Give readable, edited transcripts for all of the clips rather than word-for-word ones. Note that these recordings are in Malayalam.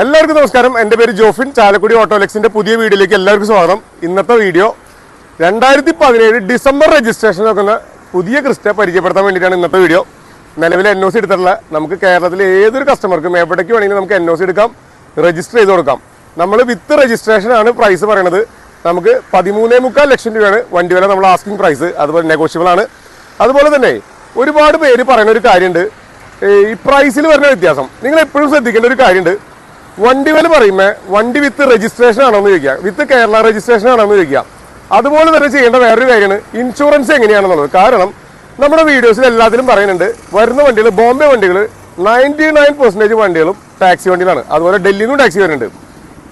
എല്ലാവർക്കും നമസ്കാരം. എൻ്റെ പേര് ജോഫിൻ. ചാലക്കുടി ഓട്ടോലെക്സിന്റെ പുതിയ വീഡിയോയിലേക്ക് എല്ലാവർക്കും സ്വാഗതം. ഇന്നത്തെ വീഡിയോ 2017 ഡിസംബർ രജിസ്ട്രേഷൻ നോക്കുന്ന പുതിയ ക്രിസ്റ്റ പരിചയപ്പെടുത്താൻ വേണ്ടിയിട്ടാണ് ഇന്നത്തെ വീഡിയോ. നിലവിൽ NOC എടുത്തിട്ടുള്ള നമുക്ക് കേരളത്തിലെ ഏതൊരു കസ്റ്റമർക്കും എവിടേക്ക് വേണമെങ്കിലും നമുക്ക് NOC എടുക്കാം, രജിസ്റ്റർ ചെയ്ത് കൊടുക്കാം. നമ്മൾ വിത്ത് രജിസ്ട്രേഷൻ ആണ് പ്രൈസ് പറയുന്നത്. നമുക്ക് 13.25 ലക്ഷം രൂപയാണ് വണ്ടി വില, നമ്മൾ ആസ്കിംഗ് പ്രൈസ്. അതുപോലെ നെഗോഷ്യബിൾ ആണ്. അതുപോലെ തന്നെ ഒരുപാട് പേര് പറയുന്ന ഒരു കാര്യമുണ്ട്, ഈ പ്രൈസിൽ വരുന്ന വ്യത്യാസം. നിങ്ങൾ എപ്പോഴും ശ്രദ്ധിക്കേണ്ട ഒരു കാര്യമുണ്ട്. വണ്ടി വില പറയുമ്പോൾ വണ്ടി വിത്ത് രജിസ്ട്രേഷൻ ആണോ എന്ന് ചോദിക്കുക, വിത്ത് കേരള രജിസ്ട്രേഷൻ ആണോ എന്ന് ചോദിക്കുക. അതുപോലെ തന്നെ ചെയ്യേണ്ട വേറൊരു കാര്യമാണ് ഇൻഷുറൻസ് എങ്ങനെയാണെന്നുള്ളത്. കാരണം നമ്മുടെ വീഡിയോസിൽ എല്ലാത്തിലും പറയുന്നുണ്ട്, വരുന്ന വണ്ടികൾ ബോംബെ വണ്ടികൾ 99% വണ്ടികളും ടാക്സി വണ്ടികളാണ്. അതുപോലെ ഡൽഹിയിൽ നിന്നും ടാക്സി വരുന്നുണ്ട്.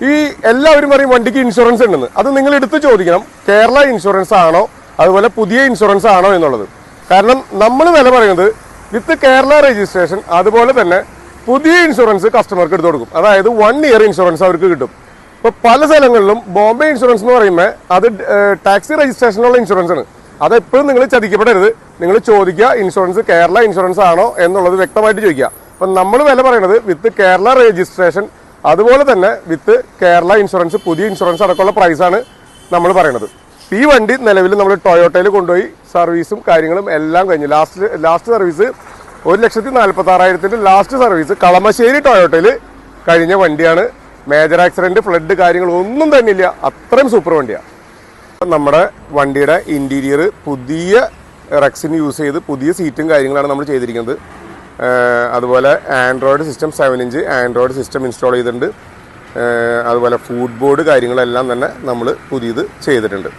ഈ എല്ലാവരും പറയും വണ്ടിക്ക് ഇൻഷുറൻസ് ഉണ്ടെന്ന്. അത് നിങ്ങൾ എടുത്ത് ചോദിക്കണം, കേരള ഇൻഷുറൻസ് ആണോ അതുപോലെ പുതിയ ഇൻഷുറൻസ് ആണോ എന്നുള്ളത്. കാരണം നമ്മൾ വില പറയുന്നത് വിത്ത് കേരള രജിസ്ട്രേഷൻ അതുപോലെ തന്നെ പുതിയ ഇൻഷുറൻസ് കസ്റ്റമർക്ക് എടുത്തു കൊടുക്കും. അതായത് 1 ഇയർ ഇൻഷുറൻസ് അവർക്ക് കിട്ടും. ഇപ്പോൾ പല സ്ഥലങ്ങളിലും ബോംബെ ഇൻഷുറൻസ് എന്ന് പറയുമ്പോൾ അത് ടാക്സി രജിസ്ട്രേഷനുള്ള ഇൻഷുറൻസ് ആണ്. അതെപ്പോഴും നിങ്ങൾ ചതിക്കപ്പെടരുത്. നിങ്ങൾ ചോദിക്കുക ഇൻഷുറൻസ് കേരള ഇൻഷുറൻസ് ആണോ എന്നുള്ളത് വ്യക്തമായിട്ട് ചോദിക്കുക. അപ്പം നമ്മൾ വില പറയുന്നത് വിത്ത് കേരള രജിസ്ട്രേഷൻ അതുപോലെ തന്നെ വിത്ത് കേരള ഇൻഷുറൻസ് പുതിയ ഇൻഷുറൻസ് അടക്കമുള്ള പ്രൈസാണ് നമ്മൾ പറയുന്നത്. ഈ വണ്ടി നിലവിൽ നമ്മൾ ടൊയോട്ടയിൽ കൊണ്ടുപോയി സർവീസും കാര്യങ്ങളും എല്ലാം കഴിഞ്ഞു. Last service 1,46,000 last service Kalamassery ടൊയോട്ടയിൽ കഴിഞ്ഞ വണ്ടിയാണ്. മേജർ ആക്സിഡന്റ് ഫ്ലഡ് കാര്യങ്ങൾ ഒന്നും തന്നെ ഇല്ല. അത്രയും സൂപ്പർ വണ്ടിയാണ്. നമ്മുടെ വണ്ടിയുടെ ഇന്റീരിയർ പുതിയ റെക്സിന് യൂസ് ചെയ്ത് പുതിയ സീറ്റും കാര്യങ്ങളാണ് നമ്മൾ ചെയ്തിരിക്കുന്നത്. അതുപോലെ Android system 7 inch Android system install ചെയ്തിട്ടുണ്ട്. അതുപോലെ ഫുഡ് ബോർഡ് കാര്യങ്ങളെല്ലാം തന്നെ നമ്മൾ പുതിയത് ചെയ്തിട്ടുണ്ട്.